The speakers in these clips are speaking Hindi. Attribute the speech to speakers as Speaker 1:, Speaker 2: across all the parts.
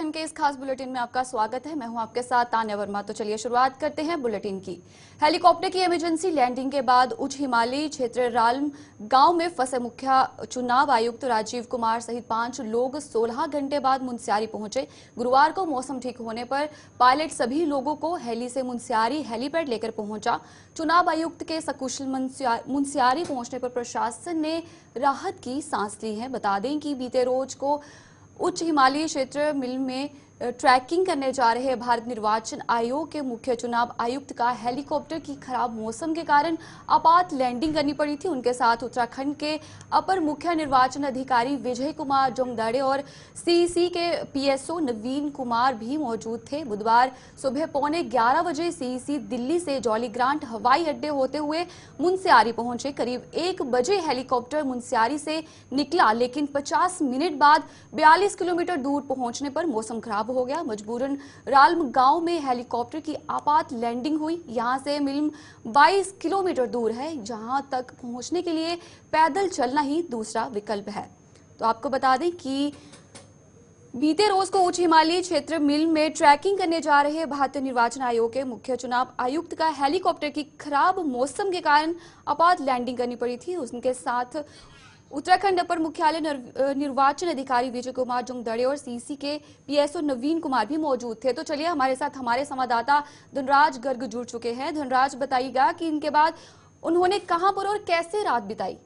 Speaker 1: उत्तराखंड के इस खास बुलेटिन में आपका स्वागत है। मैं हूं आपके साथ तान्या वर्मा। तो चलिए शुरुआत करते हैं बुलेटिन की। हेलीकॉप्टर की इमरजेंसी लैंडिंग के बाद उच्च हिमालयी क्षेत्र राल्म गांव में फंसे मुख्य चुनाव आयुक्त राजीव कुमार सहित 5 लोग 16 घंटे बाद मुनस्यारी पहुंचे। गुरुवार को मौसम ठीक होने पर पायलट सभी लोगों को हेली से मुनस्यारी हेलीपैड लेकर पहुंचा। चुनाव आयुक्त के सकुशल मुनस्यारी पहुंचने पर प्रशासन ने राहत की सांस ली है। बता दें कि बीते रोज को उच्च हिमालयी क्षेत्र मिल में ट्रैकिंग करने जा रहे भारत निर्वाचन आयोग के मुख्य चुनाव आयुक्त का हेलीकॉप्टर की खराब मौसम के कारण आपात लैंडिंग करनी पड़ी थी। उनके साथ उत्तराखंड के अपर मुख्य निर्वाचन अधिकारी विजय कुमार जोंगदड़े और सीईसी के पीएसओ नवीन कुमार भी मौजूद थे। बुधवार सुबह 11:15 बजे सीईसी दिल्ली से जॉली ग्रांट हवाई अड्डे होते हुए मुनस्यारी पहुंचे। करीब 1 बजे हेलीकॉप्टर मुनस्यारी से निकला, लेकिन 50 मिनट बाद 42 किलोमीटर दूर पहुंचने पर मौसम खराब हो गया। मजबूरन राल्म गांव में हेलीकॉप्टर की आपात लैंडिंग हुई। यहां से मिल्म 22 किलोमीटर दूर है, जहां तक पहुंचने के लिए पैदल चलना ही दूसरा विकल्प है। तो आपको बता दें कि बीते रोज को उच्च हिमालयी क्षेत्र मिल्म में ट्रैकिंग करने जा रहे भारतीय निर्वाचन आयोग के मुख्य चुनाव आयुक्त का हेलीकॉप्टर की खराब मौसम के कारण आपात लैंडिंग करनी पड़ी थी। उनके साथ उत्तराखंड अपर मुख्यालय निर्वाचन अधिकारी विजय कुमार जोंगदड़े और सीसी के पीएसओ नवीन कुमार भी मौजूद थे। तो चलिए हमारे साथ हमारे संवाददाता धनराज गर्ग जुड़ चुके हैं। धनराज, बताइएगा कि इनके बाद उन्होंने कहां पर और कैसे रात बिताई?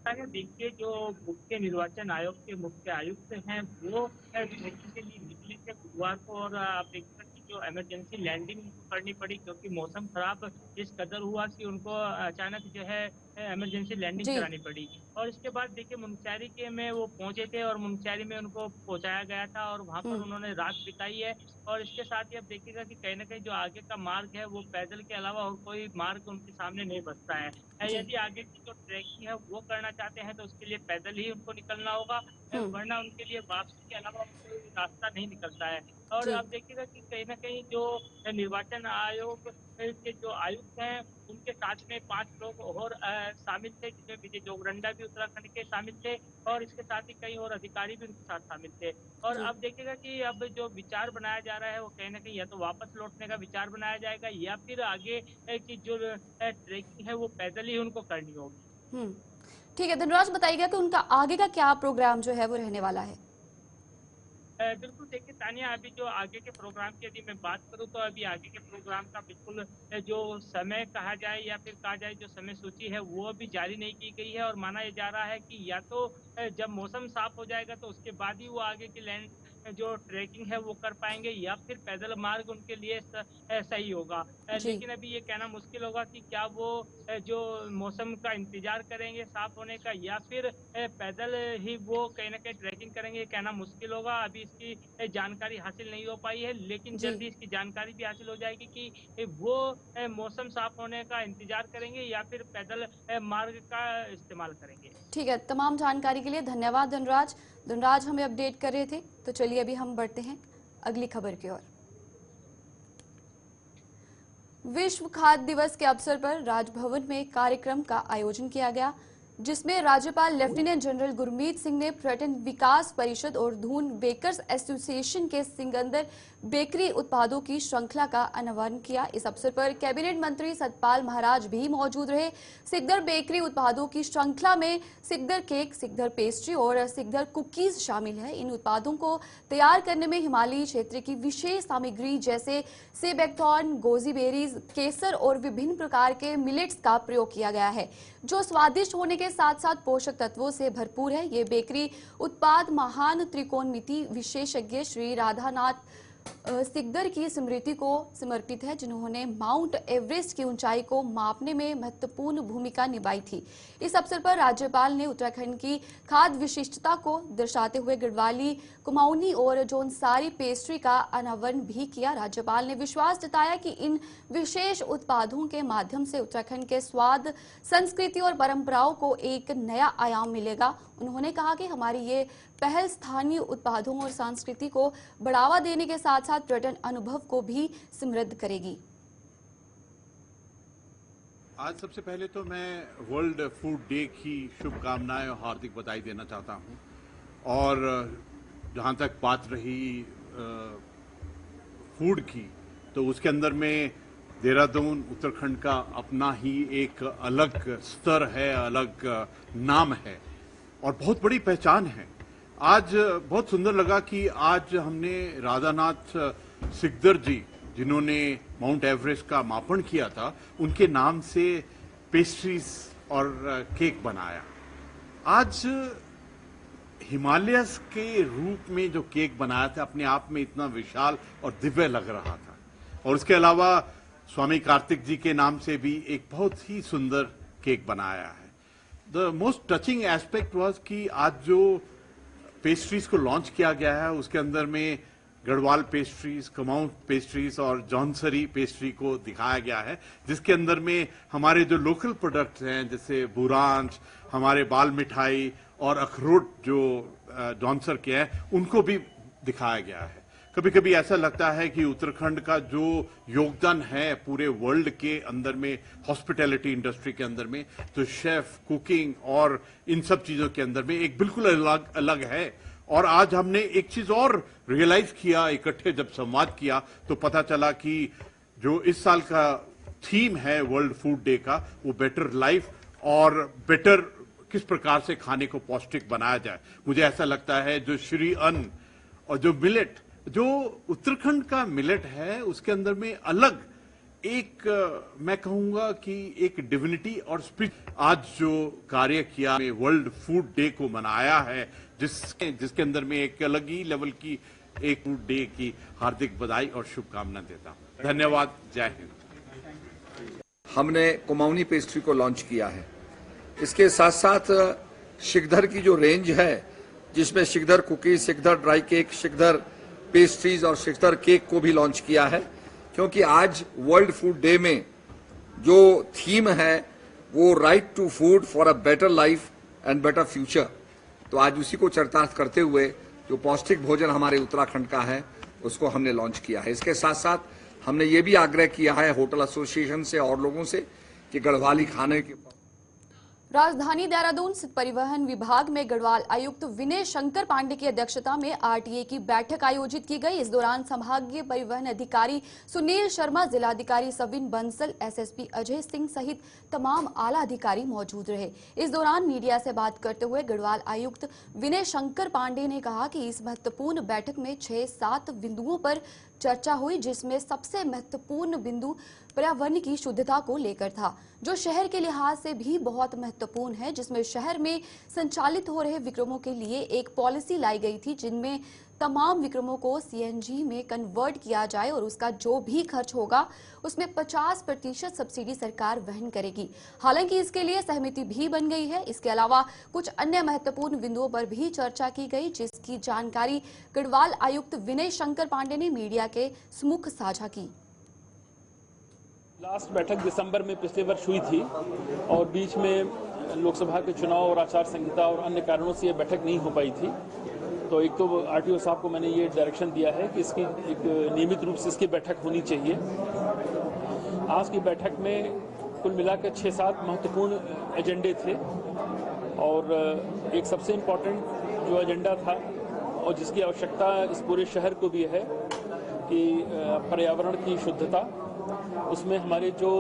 Speaker 2: देखिए, जो मुख्य निर्वाचन आयोग के मुख्य आयुक्त हैं वो ट्रैकिंग के लिए निकले थे गुरुवार को, और आप देखिए कि जो इमरजेंसी लैंडिंग करनी पड़ी क्योंकि मौसम खराब इस कदर हुआ कि उनको अचानक जो है इमरजेंसी लैंडिंग
Speaker 1: जी।
Speaker 2: करानी पड़ी। और इसके बाद देखिए मुनस्यारी के में वो पहुंचे थे और मुनस्यारी में उनको पहुंचाया गया था और वहां पर उन्होंने रात बिताई है। और इसके साथ ही अब देखिएगा कि कहीं ना कहीं जो आगे का मार्ग है वो पैदल के अलावा और कोई मार्ग उनके सामने नहीं बचता है। यदि आगे की जो ट्रैकिंग है वो करना चाहते हैं तो उसके लिए पैदल ही उनको निकलना होगा, वरना उनके लिए वापसी के अलावा कोई रास्ता नहीं निकलता है। और
Speaker 1: जी।
Speaker 2: अब देखिएगा कि कहीं ना कहीं जो निर्वाचन आयोग के जो आयुक्त हैं उनके साथ में 5 लोग और शामिल थे, जिसमें विजय जोगरंडा भी उत्तराखंड के शामिल थे और इसके साथ ही कई और अधिकारी भी उनके साथ शामिल थे। और
Speaker 1: जी।
Speaker 2: अब देखिएगा कि अब जो विचार बनाया जा रहा है वो कहीं ना कहीं या तो वापस लौटने का विचार बनाया जाएगा या फिर आगे की जो ट्रैकिंग है वो पैदल ही उनको करनी होगी।
Speaker 1: ठीक है धनराज, बताइएगा कि उनका आगे का क्या प्रोग्राम जो है वो रहने वाला है?
Speaker 2: बिल्कुल, देखिए तानिया, अभी जो आगे के प्रोग्राम की यदि मैं बात करूं तो अभी आगे के प्रोग्राम का बिल्कुल जो समय कहा जाए या फिर कहा जाए जो समय सूची है वो अभी जारी नहीं की गई है। और माना यह जा रहा है कि या तो जब मौसम साफ हो जाएगा तो उसके बाद ही वो आगे की लैंड जो ट्रैकिंग है वो कर पाएंगे या फिर पैदल मार्ग उनके लिए सही होगा।
Speaker 1: जी।
Speaker 2: लेकिन अभी ये कहना मुश्किल होगा कि क्या वो जो मौसम का इंतजार करेंगे साफ होने का या फिर पैदल ही वो कहीं ना कहीं ट्रैकिंग करेंगे, ये कहना मुश्किल होगा। अभी इसकी जानकारी हासिल नहीं हो पाई है, लेकिन
Speaker 1: जी।
Speaker 2: जल्दी इसकी जानकारी भी हासिल हो जाएगी कि वो मौसम साफ होने का इंतजार करेंगे या फिर पैदल मार्ग का इस्तेमाल करेंगे।
Speaker 1: ठीक है, तमाम जानकारी के लिए धन्यवाद धनराज। धनराज हमें अपडेट कर रहे थे। तो चलिए अभी हम बढ़ते हैं अगली खबर की ओर। विश्व खाद्य दिवस के अवसर पर राजभवन में कार्यक्रम का आयोजन किया गया, जिसमें राज्यपाल लेफ्टिनेंट जनरल गुरमीत सिंह ने पर्यटन विकास परिषद और धून बेकर्स एसोसिएशन के सिकंदर बेकरी उत्पादों की श्रृंखला का अनावरण किया। इस अवसर पर कैबिनेट मंत्री सतपाल महाराज भी मौजूद रहे। सिकंदर बेकरी उत्पादों की श्रृंखला में सिकंदर केक, सिकंदर पेस्ट्री और सिकंदर कुकीज शामिल है। इन उत्पादों को तैयार करने में हिमालयी क्षेत्र की विशेष सामग्री जैसे सेबैकथॉर्न, गोजी बेरीज, केसर और विभिन्न प्रकार के मिलेट्स का प्रयोग किया गया है, जो स्वादिष्ट होने के साथ साथ पोषक तत्वों से भरपूर है। ये बेकरी उत्पाद महान त्रिकोणमिति विशेषज्ञ श्री राधानाथ सिकदर की स्मृति को समर्पित है, जिन्होंने माउंट एवरेस्ट की ऊंचाई को मापने में महत्वपूर्ण भूमिका निभाई थी। इस अवसर पर राज्यपाल ने उत्तराखंड की खाद्य विशिष्टता को दर्शाते हुए गढ़वाली, कुमाऊनी और जौनसारी पेस्ट्री का अनावरण भी किया। राज्यपाल ने विश्वास जताया कि इन विशेष उत्पादों के माध्यम से उत्तराखंड के स्वाद, संस्कृति और परंपराओं को एक नया आयाम मिलेगा। उन्होंने कहा कि हमारी ये पहल स्थानीय उत्पादों और संस्कृति को बढ़ावा देने के साथ साथ पर्यटन अनुभव को भी समृद्ध करेगी।
Speaker 3: आज सबसे पहले तो मैं वर्ल्ड फूड डे की शुभकामनाएं और हार्दिक बधाई देना चाहता हूं। और जहाँ तक बात रही फूड की, तो उसके अंदर में देहरादून उत्तराखंड का अपना ही एक अलग स्तर है, अलग नाम है और बहुत बड़ी पहचान है। आज बहुत सुंदर लगा कि आज हमने राधानाथ सिकदर जी, जिन्होंने माउंट एवरेस्ट का मापन किया था, उनके नाम से पेस्ट्रीज और केक बनाया। आज हिमालयस के रूप में जो केक बनाया था, अपने आप में इतना विशाल और दिव्य लग रहा था। और उसके अलावा स्वामी कार्तिक जी के नाम से भी एक बहुत ही सुंदर केक बनाया है। The most touching aspect was कि आज जो पेस्ट्रीज को लॉन्च किया गया है, उसके अंदर में गढ़वाल पेस्ट्रीज, कुमाऊं पेस्ट्रीज और जौनसरी पेस्ट्री को दिखाया गया है, जिसके अंदर में हमारे जो लोकल प्रोडक्ट्स हैं, जैसे बुरांश, हमारे बाल मिठाई और अखरोट जो जौनसर के हैं, उनको भी दिखाया गया है। कभी कभी ऐसा लगता है कि उत्तराखंड का जो योगदान है पूरे वर्ल्ड के अंदर में, हॉस्पिटैलिटी इंडस्ट्री के अंदर में, तो शेफ, कुकिंग और इन सब चीजों के अंदर में एक बिल्कुल अलग है। और आज हमने एक चीज और रियलाइज किया, इकट्ठे जब संवाद किया तो पता चला कि जो इस साल का थीम है वर्ल्ड फूड डे का, वो बेटर लाइफ और बेटर किस प्रकार से खाने को पौष्टिक बनाया जाए। मुझे ऐसा लगता है जो श्री अन्न और जो मिलेट, जो उत्तराखंड का मिलेट है, उसके अंदर में अलग एक मैं कहूंगा कि एक डिविनिटी और स्पिरिट आज जो कार्य किया, वर्ल्ड फूड डे को मनाया है, जिसके अंदर में एक अलग ही लेवल की एक फूड डे की हार्दिक बधाई और शुभकामना देता हूं। धन्यवाद। जय हिंद।
Speaker 4: हमने कुमाऊनी पेस्ट्री को लॉन्च किया है। इसके साथ साथ शिकधर की जो रेंज है, जिसमें शिकधर कुकीज, शिकधर ड्राई केक, शिकधर पेस्ट्रीज और शिकधर केक को भी लॉन्च किया है, क्योंकि आज वर्ल्ड फूड डे में जो थीम है वो right to food for a better life and better future. तो आज उसी को चरितार्थ करते हुए जो पौष्टिक भोजन हमारे उत्तराखंड का है, उसको हमने लॉन्च किया है। इसके साथ साथ हमने ये भी आग्रह किया है होटल एसोसिएशन से और लोगों से कि गढ़वाली खाने के
Speaker 1: राजधानी देहरादून स्थित परिवहन विभाग में गढ़वाल आयुक्त विनय शंकर पांडे की अध्यक्षता में आरटीए की बैठक आयोजित की गई। इस दौरान संभागीय परिवहन अधिकारी सुनील शर्मा, जिलाधिकारी सविन बंसल, एसएसपी अजय सिंह सहित तमाम आला अधिकारी मौजूद रहे। इस दौरान मीडिया से बात करते हुए गढ़वाल आयुक्त विनय शंकर पांडे ने कहा कि इस महत्वपूर्ण बैठक में 6-7 बिंदुओं पर चर्चा हुई, जिसमें सबसे महत्वपूर्ण बिंदु पर्यावरण की शुद्धता को लेकर था, जो शहर के लिहाज से भी बहुत महत्वपूर्ण है, जिसमें शहर में संचालित हो रहे विक्रमों के लिए एक पॉलिसी लाई गई थी, जिनमें तमाम विक्रमों को सीएनजी में कन्वर्ट किया जाए और उसका जो भी खर्च होगा उसमें 50% सब्सिडी सरकार वहन करेगी। हालांकि इसके लिए सहमति भी बन गई है। इसके अलावा कुछ अन्य महत्वपूर्ण बिंदुओं पर भी चर्चा की गई, जिसकी जानकारी गढ़वाल आयुक्त विनय शंकर पांडे ने मीडिया के सम्मुख साझा की।
Speaker 5: लास्ट बैठक दिसंबर में पिछले वर्ष हुई थी और बीच में लोकसभा के चुनाव और आचार संहिता और अन्य कारणों से ये बैठक नहीं हो पाई थी। तो एक तो आरटीओ साहब को मैंने ये डायरेक्शन दिया है कि इसकी एक नियमित रूप से इसकी बैठक होनी चाहिए। आज की बैठक में कुल मिलाकर 6-7 महत्वपूर्ण एजेंडे थे और एक सबसे इम्पोर्टेंट जो एजेंडा था और जिसकी आवश्यकता इस पूरे शहर को भी है कि पर्यावरण की शुद्धता, उसमें हमारे जो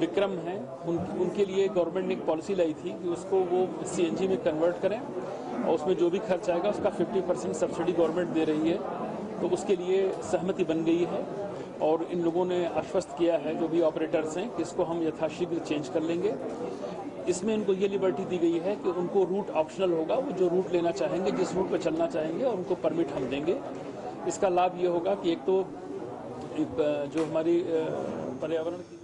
Speaker 5: विक्रम हैं उनके लिए गवर्नमेंट ने एक पॉलिसी लाई थी कि उसको वो सीएनजी में कन्वर्ट करें और उसमें जो भी खर्च आएगा उसका 50% सब्सिडी गवर्नमेंट दे रही है। तो उसके लिए सहमति बन गई है और इन लोगों ने आश्वस्त किया है, जो भी ऑपरेटर्स हैं, कि इसको हम यथाशीघ्र चेंज कर लेंगे। इसमें उनको ये लिबर्टी दी गई है कि उनको रूट ऑप्शनल होगा, वो जो रूट लेना चाहेंगे, जिस रूट पर चलना चाहेंगे, और उनको परमिट हम देंगे। इसका लाभ ये होगा कि एक तो जो हमारी पर्यावरण की जो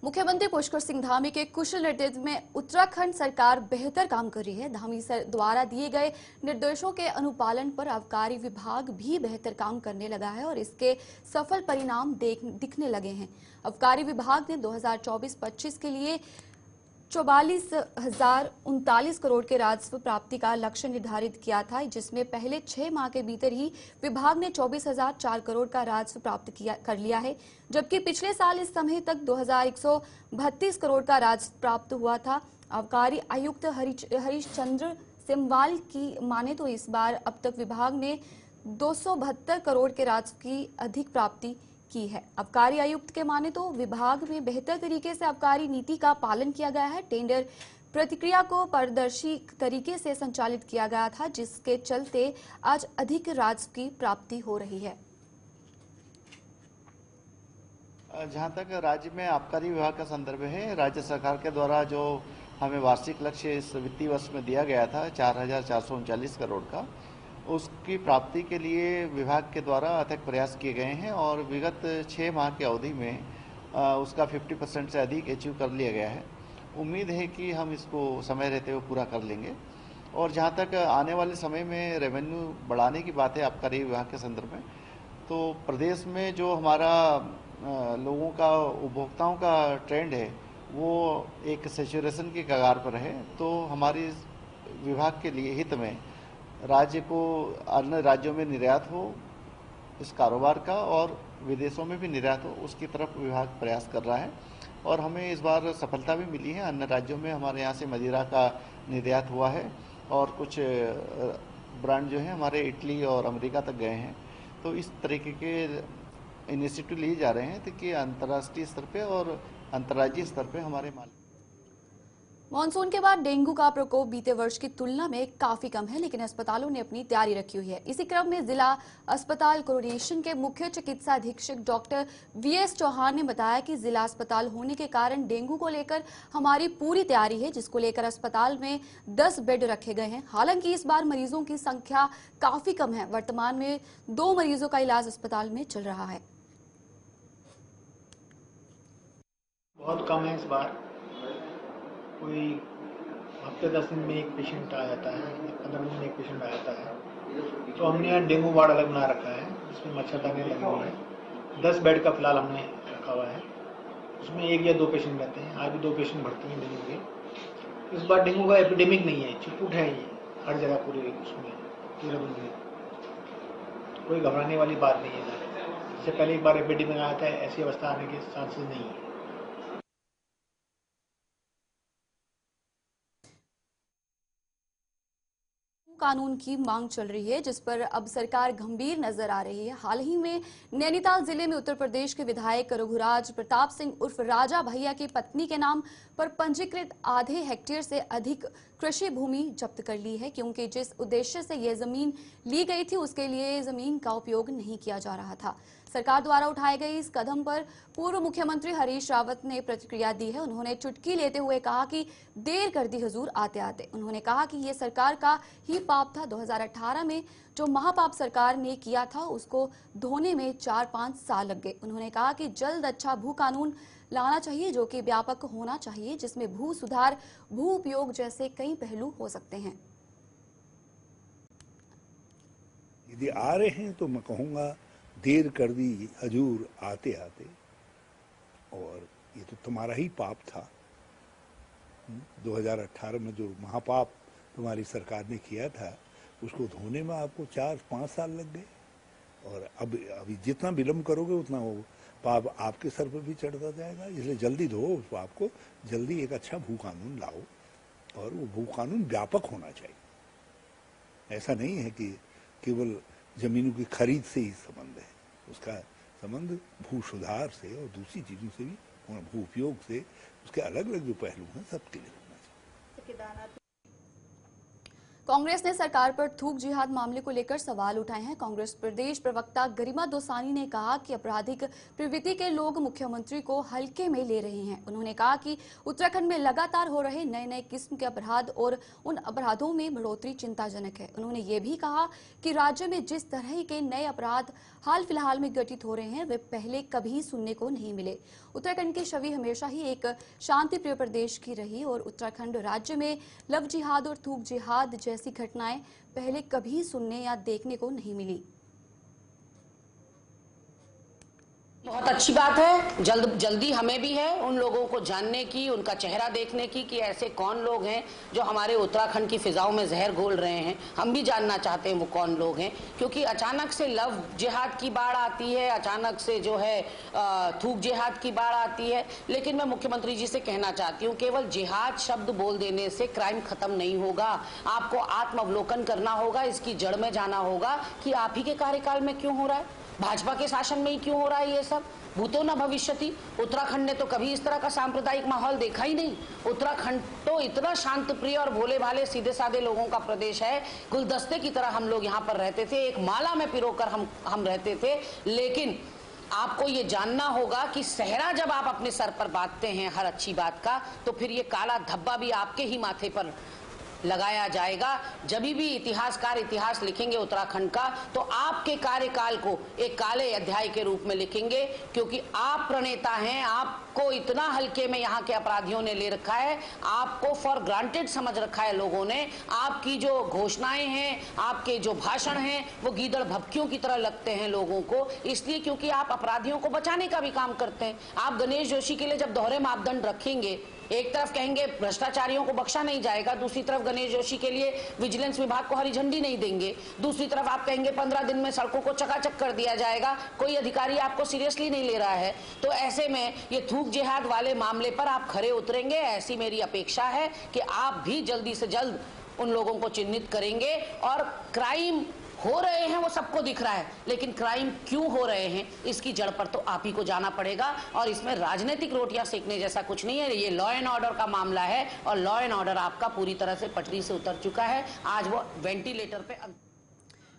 Speaker 1: मुख्यमंत्री पुष्कर सिंह धामी के कुशल नेतृत्व में उत्तराखंड सरकार बेहतर काम कर रही है। धामी द्वारा दिए गए निर्देशों के अनुपालन पर आबकारी विभाग भी बेहतर काम करने लगा है और इसके सफल परिणाम दिखने लगे हैं। आबकारी विभाग ने 2024-25 के लिए 44,039 करोड़ के राजस्व प्राप्ति का लक्ष्य निर्धारित किया था, जिसमें पहले 6 माह के भीतर ही विभाग ने 24,004 करोड़ का राजस्व प्राप्त कर लिया है, जबकि पिछले साल इस समय तक 2,132 करोड़ का राजस्व प्राप्त हुआ था। आबकारी आयुक्त हरीश चंद्र सिमवाल की माने तो इस बार अब तक विभाग ने 272 करोड़ के राजस्व की अधिक प्राप्ति की है। आबकारी आयुक्त के माने तो विभाग में बेहतर तरीके से आबकारी नीति का पालन किया गया है। टेंडर प्रतिक्रिया को पारदर्शी तरीके से संचालित किया गया था, जिसके चलते आज अधिक राजस्व की प्राप्ति हो रही है।
Speaker 6: जहाँ तक राज्य में आबकारी विभाग का संदर्भ है, राज्य सरकार के द्वारा जो हमें वार्षिक लक्ष्य इस वित्तीय वर्ष में दिया गया था 4,439 करोड़ का, उसकी प्राप्ति के लिए विभाग के द्वारा अथक प्रयास किए गए हैं और विगत 6 माह की अवधि में उसका 50% से अधिक अचीव कर लिया गया है। उम्मीद है कि हम इसको समय रहते हुए पूरा कर लेंगे। और जहाँ तक आने वाले समय में रेवेन्यू बढ़ाने की बात है आबकारी विभाग के संदर्भ में, तो प्रदेश में जो हमारा लोगों का, उपभोक्ताओं का ट्रेंड है वो एक सैचुरेशन की कगार पर है। तो हमारी विभाग के लिए हित में राज्य को अन्य राज्यों में निर्यात हो इस कारोबार का और विदेशों में भी निर्यात हो, उसकी तरफ विभाग प्रयास कर रहा है और हमें इस बार सफलता भी मिली है। अन्य राज्यों में हमारे यहाँ से मदिरा का निर्यात हुआ है और कुछ ब्रांड जो हैं हमारे इटली और अमेरिका तक गए हैं। तो इस तरीके के इनिशिएटिव लिए जा रहे हैं ताकि अंतर्राष्ट्रीय स्तर पे और अंतर्राज्यीय स्तर पे हमारे माल।
Speaker 1: मॉनसून के बाद डेंगू का प्रकोप बीते वर्ष की तुलना में काफी कम है, लेकिन अस्पतालों ने अपनी तैयारी रखी हुई है। इसी क्रम में जिला अस्पताल कोरोनेशन के मुख्य चिकित्सा अधीक्षक डॉक्टर वीएस चौहान ने बताया कि जिला अस्पताल होने के कारण डेंगू को लेकर हमारी पूरी तैयारी है, जिसको लेकर अस्पताल में 10 बेड रखे गए हैं। हालांकि इस बार मरीजों की संख्या काफी कम है। वर्तमान में 2 मरीजों का इलाज अस्पताल में चल रहा है।
Speaker 7: बहुत कम है इस बार, कोई हफ्ते 10 दिन में एक पेशेंट आ जाता है, 15 दिन में एक पेशेंट आ जाता है। तो हमने यहाँ डेंगू वार्ड अलग बना रखा है, जिसमें मच्छरदानी लगी हुई है। 10 बेड का फिलहाल हमने रखा हुआ है, उसमें 1 या 2 पेशेंट रहते हैं। आज भी 2 पेशेंट भर्ती हैं डेंगू के। इस बार डेंगू का एपिडेमिक नहीं है, चिटपुट है ये हर जगह पूरे उसमें देहरादून में। कोई घबराने वाली बात नहीं है। इससे पहले एक बार एपिडेमिक आया था, ऐसी अवस्था आने के चांसेस नहीं है।
Speaker 1: कानून की मांग चल रही है, जिस पर अब सरकार गंभीर नजर आ रही है। हाल ही में नैनीताल जिले में उत्तर प्रदेश के विधायक रघुराज प्रताप सिंह उर्फ राजा भैया की पत्नी के नाम पर पंजीकृत आधे हेक्टेयर से अधिक कृषि भूमि जब्त कर ली है, क्योंकि जिस उद्देश्य से यह जमीन ली गई थी उसके लिए जमीन का उपयोग नहीं किया जा रहा था। सरकार द्वारा उठाए गए इस कदम पर पूर्व मुख्यमंत्री हरीश रावत ने प्रतिक्रिया दी है। उन्होंने चुटकी लेते हुए कहा कि देर कर दी हुजूर आते आते। उन्होंने कहा कि ये सरकार का ही पाप था। 2018 में जो महापाप सरकार ने किया था उसको धोने में 4-5 साल लग गए। उन्होंने कहा कि जल्द अच्छा भू कानून लाना चाहिए, जो कि व्यापक होना चाहिए, जिसमें भू सुधार, भू उपयोग जैसे कई पहलू हो सकते हैं।
Speaker 8: यदि आ रहे हैं तो मैं कहूँगा देर कर दी हजूर आते आते, और ये तो तुम्हारा ही पाप था। 2018 में जो महापाप तुम्हारी सरकार ने किया था उसको धोने में आपको 4-5 साल लग गए, और अभी जितना विलम्ब करोगे उतना वो पाप आपके सर पर भी चढ़ता जाएगा। इसलिए जल्दी धो उस पाप को, जल्दी एक अच्छा भू कानून लाओ, और वो भू कानून व्यापक होना चाहिए। ऐसा नहीं है कि केवल जमीनों की खरीद से ही संबंध है, उसका संबंध भू सुधार से और दूसरी चीजों से भी, भू उपयोग से, उसके अलग अलग जो पहलू हैं सबके लिए होना चाहिए।
Speaker 1: कांग्रेस ने सरकार पर थूक जिहाद मामले को लेकर सवाल उठाए हैं। कांग्रेस प्रदेश प्रवक्ता गरिमा दोसानी ने कहा कि आपराधिक प्रवृत्ति के लोग मुख्यमंत्री को हल्के में ले रहे हैं। उन्होंने कहा कि उत्तराखंड में लगातार हो रहे नए नए किस्म के अपराध और उन अपराधों में बढ़ोतरी चिंताजनक है। उन्होंने ये भी कहा कि राज्य में जिस तरह के नए अपराध हाल फिलहाल में घटित हो रहे हैं वे पहले कभी सुनने को नहीं मिले। उत्तराखंड की छवि हमेशा ही एक शांति प्रिय प्रदेश की रही और उत्तराखंड राज्य में लव जिहाद और थूक जिहाद जैसी घटनाएं पहले कभी सुनने या देखने को नहीं मिली।
Speaker 9: बहुत अच्छी बात है। जल्दी हमें भी है उन लोगों को जानने की, उनका चेहरा देखने की कि ऐसे कौन लोग हैं जो हमारे उत्तराखंड की फिजाओं में जहर घोल रहे हैं। हम भी जानना चाहते हैं वो कौन लोग हैं, क्योंकि अचानक से लव जिहाद की बाढ़ आती है, अचानक से जो है थूक जिहाद की बाढ़ आती है। लेकिन मैं मुख्यमंत्री जी से कहना चाहती हूँ, केवल जिहाद शब्द बोल देने से क्राइम खत्म नहीं होगा। आपको आत्मावलोकन करना होगा, इसकी जड़ में जाना होगा कि आप ही के कार्यकाल में क्यों हो रहा है, भाजपा के शासन में ही क्यों हो रहा है ये सब। भूतो न भविष्यति। उत्तराखंड ने तो कभी इस तरह का सांप्रदायिक माहौल देखा ही नहीं। उत्तराखंड तो इतना शांत प्रिय और भोले भाले सीधे साधे लोगों का प्रदेश है। गुलदस्ते की तरह हम लोग यहाँ पर रहते थे, एक माला में पिरोकर हम रहते थे। लेकिन आपको ये जानना होगा कि सहरा जब आप अपने सर पर बांधते हैं हर अच्छी बात का, तो फिर ये काला धब्बा भी आपके ही माथे पर लगाया जाएगा। जब भी इतिहासकार इतिहास लिखेंगे उत्तराखंड का, तो आपके कार्यकाल को एक काले अध्याय के रूप में लिखेंगे, क्योंकि आप प्रणेता हैं। आपको इतना हल्के में यहाँ के अपराधियों ने ले रखा है, आपको फॉर ग्रांटेड समझ रखा है लोगों ने। आपकी जो घोषणाएं हैं, आपके जो भाषण हैं, वो गीदड़ भभकियों की तरह लगते हैं लोगों को, इसलिए क्योंकि आप अपराधियों को बचाने का भी काम करते हैं। आप गणेश जोशी के लिए जब दोहरे मापदंड रखेंगे, एक तरफ कहेंगे भ्रष्टाचारियों को बख्शा नहीं जाएगा, दूसरी तरफ गणेश जोशी के लिए विजिलेंस विभाग को हरी झंडी नहीं देंगे, दूसरी तरफ आप कहेंगे 15 दिन में सड़कों को चकाचक कर दिया जाएगा, कोई अधिकारी आपको सीरियसली नहीं ले रहा है, तो ऐसे में ये थूक जिहाद वाले मामले पर आप खरे उतरेंगे। ऐसी मेरी अपेक्षा है कि आप भी जल्दी से जल्द उन लोगों को चिन्हित करेंगे। और क्राइम हो रहे हैं वो सबको दिख रहा है, लेकिन क्राइम क्यों हो रहे हैं इसकी जड़ पर तो आप ही को जाना पड़ेगा। और इसमें राजनीतिक रोटियां सेकने जैसा कुछ नहीं है। ये लॉ एंड ऑर्डर का मामला है, और लॉ एंड ऑर्डर आपका पूरी तरह से पटरी से उतर चुका है। आज वो वेंटिलेटर पे।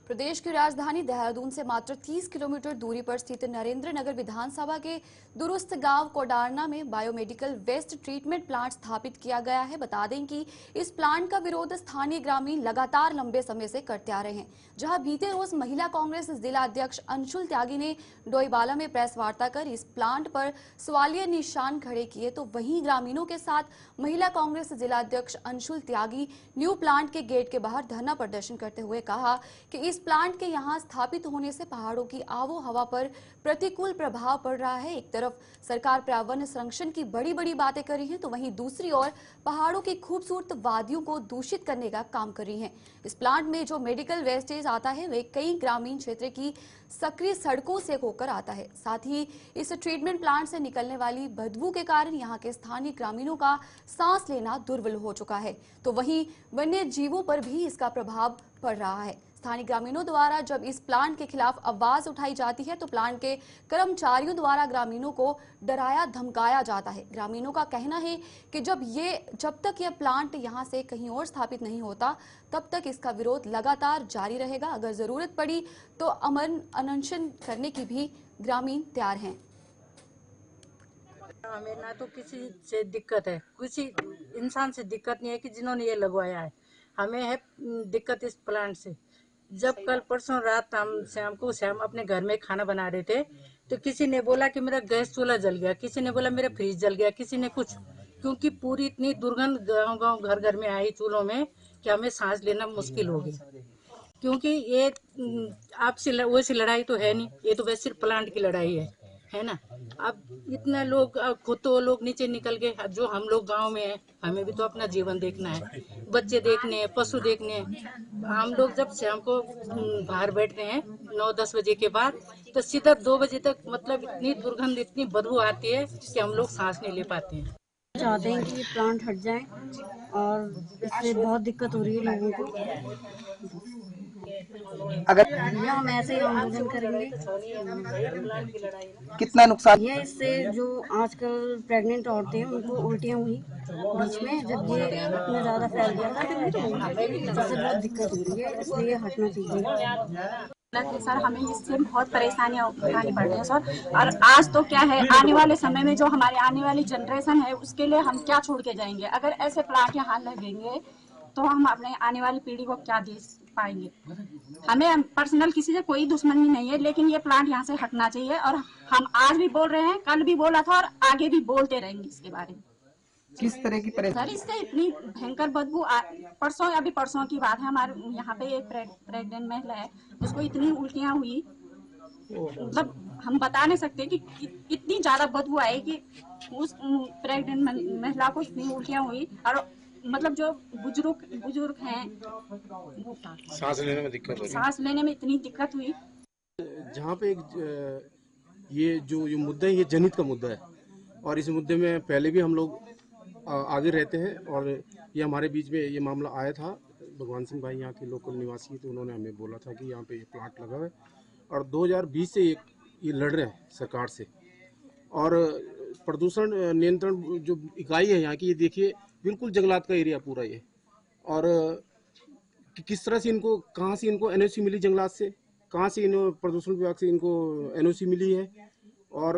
Speaker 1: प्रदेश की राजधानी देहरादून से मात्र 30 किलोमीटर दूरी पर स्थित नरेंद्र नगर विधानसभा के दुरुस्त गांव कोडारना में बायोमेडिकल वेस्ट ट्रीटमेंट प्लांट स्थापित किया गया है। बता दें कि इस प्लांट का विरोध स्थानीय ग्रामीण लगातार लंबे समय से करते आ रहे हैं। जहां बीते रोज महिला कांग्रेस जिला अध्यक्ष अंशुल त्यागी ने डोईवाला में प्रेस वार्ता कर इस प्लांट पर सवालिया निशान खड़े किए, तो वहीं ग्रामीणों के साथ महिला कांग्रेस जिला अध्यक्ष अंशुल त्यागी न्यू प्लांट के गेट के बाहर धरना प्रदर्शन करते हुए कहा कि इस प्लांट के यहां स्थापित होने से पहाड़ों की आबो हवा पर प्रतिकूल प्रभाव पड़ रहा है। एक तरफ सरकार पर्यावरण संरक्षण की बड़ी बड़ी बातें कर रही है, तो वहीं दूसरी ओर पहाड़ों की खूबसूरत वादियों को दूषित करने का काम कर रही है। इस प्लांट में जो मेडिकल वेस्टेज आता है वे कई ग्रामीण क्षेत्र की सक्रिय सड़कों से होकर आता है। साथ ही इस ट्रीटमेंट प्लांट से निकलने वाली बदबू के कारण यहाँ के स्थानीय ग्रामीणों का सांस लेना दुर्बल हो चुका है, तो वहीं वन्य जीवों पर भी इसका प्रभाव पड़ रहा है। स्थानीय ग्रामीणों द्वारा जब इस प्लांट के खिलाफ आवाज उठाई जाती है, तो प्लांट के कर्मचारियों द्वारा ग्रामीणों को डराया धमकाया जाता है। ग्रामीणों का कहना है कि जब तक यह प्लांट यहां से कहीं और स्थापित नहीं होता, तब तक इसका विरोध लगातार जारी रहेगा। अगर जरूरत पड़ी तो अमन अनशन करने की भी ग्रामीण तैयार हैं।
Speaker 10: हमें ना तो किसी से दिक्कत है, किसी इंसान से दिक्कत नहीं है कि जिन्होंने ये लगवाया है। हमें है दिक्कत इस प्लांट से। जब कल परसों रात हम शाम अपने घर में खाना बना रहे थे, तो किसी ने बोला कि मेरा गैस चूल्हा जल गया, किसी ने बोला मेरा फ्रिज जल गया, किसी ने कुछ, क्योंकि पूरी इतनी दुर्गंध गांव-गांव घर-घर में आई चूल्हों में कि हमें सांस लेना मुश्किल हो गया। क्योंकि ये आपसे वैसी लड़ाई तो है नहीं, ये तो वैसे सिर्फ प्लांट की लड़ाई है ना। अब इतने लोग, खुद तो लोग नीचे निकल गए, जो हम लोग गांव में हैं, हमें भी तो अपना जीवन देखना है, बच्चे देखने हैं, पशु देखने हैं। हम लोग जब शाम को बाहर बैठते हैं 9-10 बजे के बाद, तो सीधा 2 बजे तक मतलब इतनी दुर्गंध, इतनी बदबू आती है कि हम लोग सांस नहीं ले पाते हैं।
Speaker 11: चाहते हैं कि प्लांट हट जाए और इससे बहुत दिक्कत हो रही है लोगों को।
Speaker 12: अगर
Speaker 11: हम ऐसे ही आंदोलन करेंगे।
Speaker 12: कितना नुकसान
Speaker 11: ये इससे जो आजकल प्रेग्नेंट औरतें हैं उनको उल्टियाँ हुई बीच में, जब ये इतना ज्यादा फैल गया था तो इससे बहुत दिक्कत हो रही है, इसलिए हटना चाहिए।
Speaker 13: सर हमें इससे बहुत परेशानियां उठानी पड़ रही है सर। और आज तो क्या है, आने वाले समय में जो हमारी आने वाली जनरेशन है उसके लिए हम क्या छोड़ के जाएंगे। अगर ऐसे प्लांट यहाँ लगेंगे तो हम अपने आने वाली पीढ़ी को क्या दे पाएंगे। हमें पर्सनल किसी से कोई दुश्मनी नहीं है, लेकिन ये प्लांट यहाँ से हटना चाहिए। और हम आज भी बोल रहे हैं, कल भी बोला था और आगे भी बोलते रहेंगे इसके बारे में।
Speaker 12: किस तरह की
Speaker 13: सर इससे इतनी भयंकर बदबू परसों की बात है, हमारे यहाँ पे एक प्रेग्नेंट महिला है जिसको इतनी उल्टियाँ हुई मतलब हम बता नहीं सकते कि इतनी ज्यादा बदबू आई कि उस प्रेग्नेंट महिला को इतनी उल्टियां हुई और मतलब जो बुजुर्ग हैं सांस लेने में इतनी दिक्कत हुई।
Speaker 14: जहाँ पे ये जो मुद्दा है ये जनहित का मुद्दा है और इस मुद्दे में पहले भी हम लोग आगे रहते हैं और ये हमारे बीच में ये मामला आया था। भगवान सिंह भाई यहाँ के लोकल निवासी तो उन्होंने हमें बोला था कि यहाँ पे ये प्लांट लगा हुआ है और 2020 से ये लड़ रहे हैं सरकार से। और प्रदूषण नियंत्रण जो इकाई है यहाँ की, ये देखिए बिल्कुल जंगलात का एरिया पूरा ये। और किस तरह से इनको, कहाँ से इनको एनओसी मिली जंगलात से, कहाँ से इन प्रदूषण विभाग से इनको एनओसी मिली है। और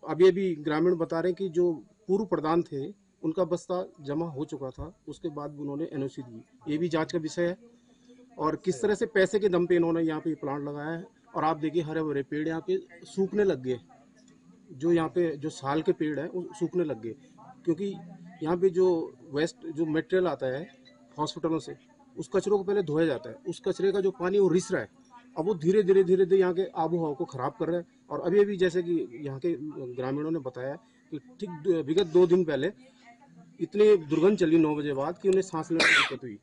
Speaker 14: अभी ग्रामीण बता रहे हैं कि जो पूर्व प्रधान थे उनका बस्ता जमा हो चुका था, उसके बाद भी उन्होंने एनओसी दी। ये भी जांच का विषय है। और किस तरह से पैसे के दम पे इन्होंने यहाँ पे प्लांट लगाया है। और आप देखिए हरे भरे पेड़ यहाँ पे सूखने लग गए, जो यहाँ पे जो साल के पेड़ है वो सूखने लग गए, क्योंकि यहाँ पे जो वेस्ट जो मटेरियल आता है हॉस्पिटलों से, उस कचरों को पहले धोया जाता है। उस कचरे का जो पानी वो रिस रहा है, अब वो धीरे धीरे यहाँ के आबो हवा को खराब कर रहा है। और अभी जैसे कि यहाँ के ग्रामीणों ने बताया कि ठीक विगत 2 दिन पहले इतनी दुर्गंध चली 9 बजे बाद कि उन्हें सांस लेने में दिक्कत हुई।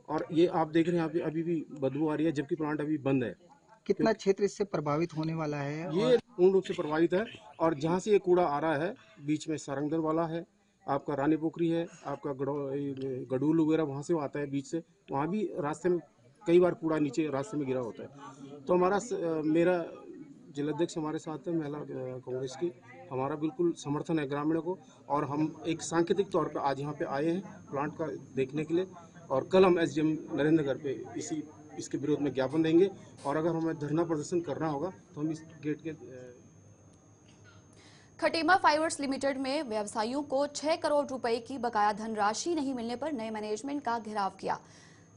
Speaker 14: और ये आप देख रहे हैं यहाँ पे अभी भी बदबू आ रही है, जबकि प्लांट अभी बंद है।
Speaker 12: कितना क्षेत्र इससे प्रभावित होने वाला है?
Speaker 14: ये पूर्ण रूप से प्रभावित है। और जहाँ से ये कूड़ा आ रहा है, बीच में सारंगदर वाला है, आपका रानी पोखरी है, आपका गडूल वगैरह वहाँ से आता है बीच से, वहाँ भी रास्ते में कई बार कूड़ा नीचे रास्ते में गिरा होता है। तो मेरा जिलाध्यक्ष हमारे साथ है, महिला कांग्रेस की, हमारा बिल्कुल समर्थन है ग्रामीणों को। और हम एक सांकेतिक तौर पर आज यहाँ पे आए हैं प्लांट का देखने के लिए। और कल हम एसडीएम नरेंद्र नगर पे इसके विरोध में ज्ञापन देंगे। और अगर हमें धरना प्रदर्शन करना होगा तो हम इस गेट के
Speaker 1: खटीमा फाइबर्स लिमिटेड में व्यवसायियों को 6 करोड़ रुपए की बकाया धनराशि नहीं मिलने पर नए मैनेजमेंट का घेराव किया।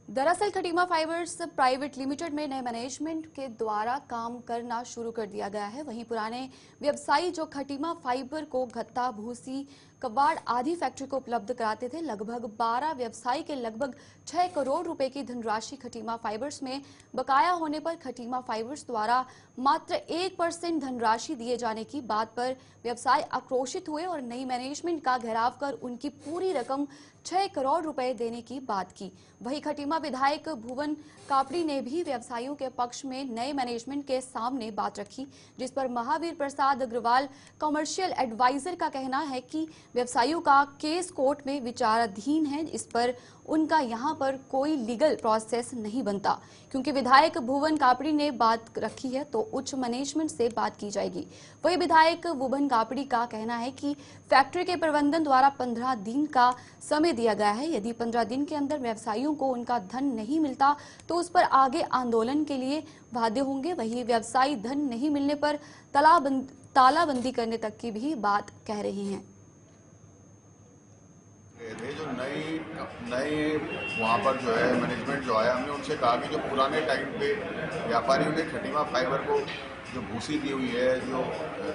Speaker 1: दरअसल खटीमा फाइबर्स प्राइवेट लिमिटेड में नए मैनेजमेंट के द्वारा काम करना शुरू कर दिया गया है। वहीं पुराने व्यवसायी जो खटीमा फाइबर को गत्ता, भूसी, कबाड़ आदि फैक्ट्री को उपलब्ध कराते थे, लगभग 12 व्यवसायी के लगभग 6 करोड़ रुपए की धनराशि खटीमा फाइबर्स में बकाया होने पर खटीमा फाइबर्स द्वारा मात्र 1% धनराशि दिए जाने की बात पर व्यवसायी आक्रोशित हुए और नई मैनेजमेंट का घेराव कर उनकी पूरी रकम 6 करोड़ रुपए देने की बात की। वहीं खटीमा विधायक भुवन कापड़ी ने भी व्यवसायियों के पक्ष में नए मैनेजमेंट के सामने बात रखी, जिस पर महावीर प्रसाद अग्रवाल कमर्शियल एडवाइजर का कहना है कि व्यवसायियों का केस कोर्ट में विचाराधीन है, इस पर उनका यहां पर कोई लीगल प्रोसेस नहीं बनता। क्योंकि विधायक भुवन कापड़ी ने बात रखी है तो उच्च मैनेजमेंट से बात की जाएगी। वही विधायक भुवन कापड़ी का कहना है कि फैक्ट्री के प्रबंधन द्वारा 15 दिन का समय दिया गया है। यदि 15 दिन के अंदर व्यवसायियों को उनका धन नहीं मिलता तो उस पर आगे आंदोलन के लिए बाध्य होंगे। वही व्यवसायी धन नहीं मिलने पर तालाबंदी करने तक की भी बात कह रही हैं।
Speaker 15: जो नए वहाँ पर जो है मैनेजमेंट जो आया, हमने उनसे कहा कि जो पुराने टाइम पे व्यापारियों ने खटीमा फाइबर को जो भूसी दी हुई है, जो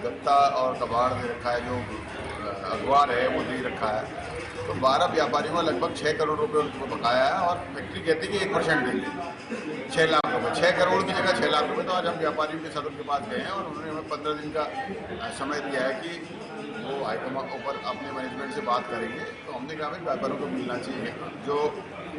Speaker 15: गत्ता और कबाड़ दे रखा है, जो अखबार है वो दे रखा है, तो 12 व्यापारियों का लगभग 6 करोड़ रुपए उनको बकाया है। और फैक्ट्री कहती है कि 1% देंगे, 6 लाख रुपए, 6 करोड़ की जगह 6 लाख रुपए। तो आज हम व्यापारियों के सदन के पास गए हैं और उन्होंने हमें 15 दिन का समय दिया है कि वो हाईकमान ऊपर अपने मैनेजमेंट से बात करेंगे। तो हमने कहा भाई व्यापारियों को मिलना चाहिए, जो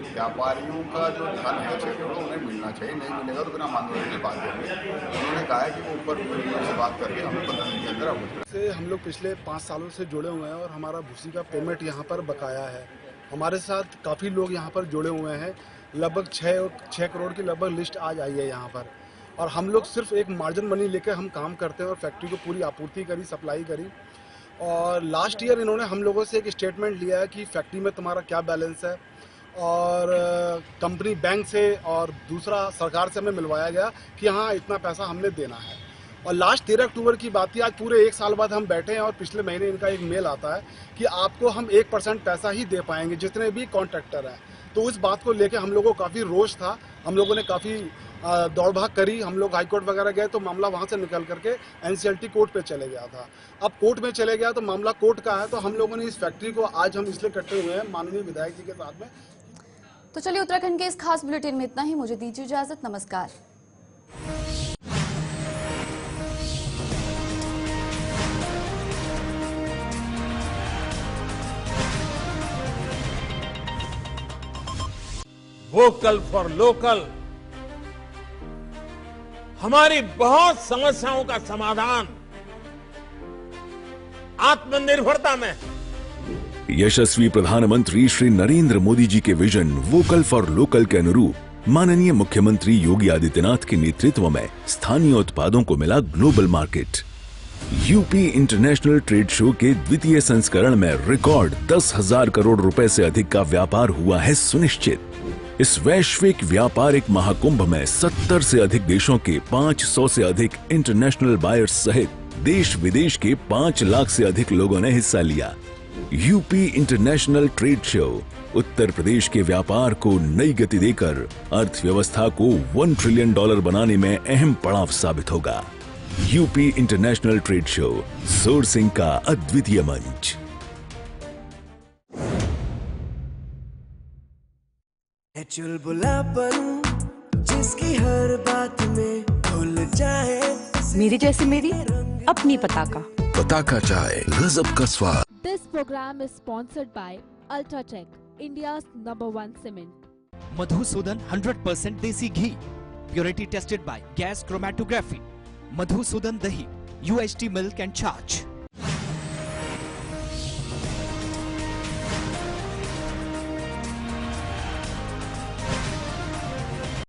Speaker 15: व्यापारियों का जो धन है 6 करोड़ उन्हें मिलना चाहिए, नहीं मिलेगा तो बिना आंदोलन की बात करेंगे। उन्होंने कहा है कि वो ऊपर से बात करके हमें 15 दिन के अंदर अवगत
Speaker 16: से हम लोग पिछले 5 सालों से जुड़े हुए हैं और हमारा भूसी का पेमेंट यहाँ पर बकाया है। हमारे साथ काफ़ी लोग यहाँ पर जुड़े हुए हैं, लगभग 6 करोड़ की लगभग लिस्ट आज आई है यहाँ पर। और हम लोग सिर्फ एक मार्जिन मनी लेकर हम काम करते हैं और फैक्ट्री को पूरी आपूर्ति करी, सप्लाई करी। और लास्ट ईयर इन्होंने हम लोगों से एक स्टेटमेंट लिया है कि फैक्ट्री में तुम्हारा क्या बैलेंस है, और कंपनी बैंक से और दूसरा सरकार से हमें मिलवाया गया कि हाँ इतना पैसा हमने देना है। और लास्ट 13 अक्टूबर की बात थी, आज पूरे 1 साल बाद हम बैठे हैं और पिछले महीने इनका एक मेल आता है कि आपको हम 1% पैसा ही दे पाएंगे जितने भी कॉन्ट्रैक्टर हैं। तो उस बात को लेकर हम लोगों को काफ़ी रोष था, हम लोगों ने काफ़ी दौड़ भाग करी, हम लोग हाईकोर्ट वगैरह गए तो मामला वहाँ से निकल करके NCLT कोर्ट पे चले गया था। अब कोर्ट में चले गया तो मामला कोर्ट का है, तो हम लोगों ने इस फैक्ट्री को आज हम इसलिए इकट्ठे हुए हैं माननीय विधायक जी के साथ में।
Speaker 1: तो चलिए उत्तराखंड के इस खास बुलेटिन में इतना ही। मुझे दीजिए इजाजत, नमस्कार।
Speaker 17: वोकल फॉर लोकल हमारी बहुत समस्याओं का समाधान आत्मनिर्भरता में।
Speaker 18: यशस्वी प्रधानमंत्री श्री नरेंद्र मोदी जी के विजन वोकल फॉर लोकल के अनुरूप माननीय मुख्यमंत्री योगी आदित्यनाथ के नेतृत्व में स्थानीय उत्पादों को मिला global market. UP international trade show के द्वितीय संस्करण में रिकॉर्ड 10,000 करोड़ रुपए से अधिक का व्यापार हुआ है सुनिश्चित। इस वैश्विक व्यापारिक महाकुंभ में 70 से अधिक देशों के 500 से अधिक इंटरनेशनल बायर्स सहित देश विदेश के 5 लाख से अधिक लोगों ने हिस्सा लिया। UP international trade show Uttar Pradesh के व्यापार को नई गति देकर अर्थव्यवस्था को $1 ट्रिलियन बनाने में अहम पड़ाव साबित होगा। UP international trade show sourcing का अद्वितीय मंच।
Speaker 19: चुलबुलापन जिसकी हर बात में भूल जाए,
Speaker 20: मेरी जैसी मेरी अपनी पताका।
Speaker 18: पताका चाय गजब का स्वाद।
Speaker 21: This program is sponsored by Ultratech, India's #1 cement.
Speaker 22: Madhusudan 100% desi ghee, purity tested by gas chromatography. Madhusudan dahi, UHT milk and charge.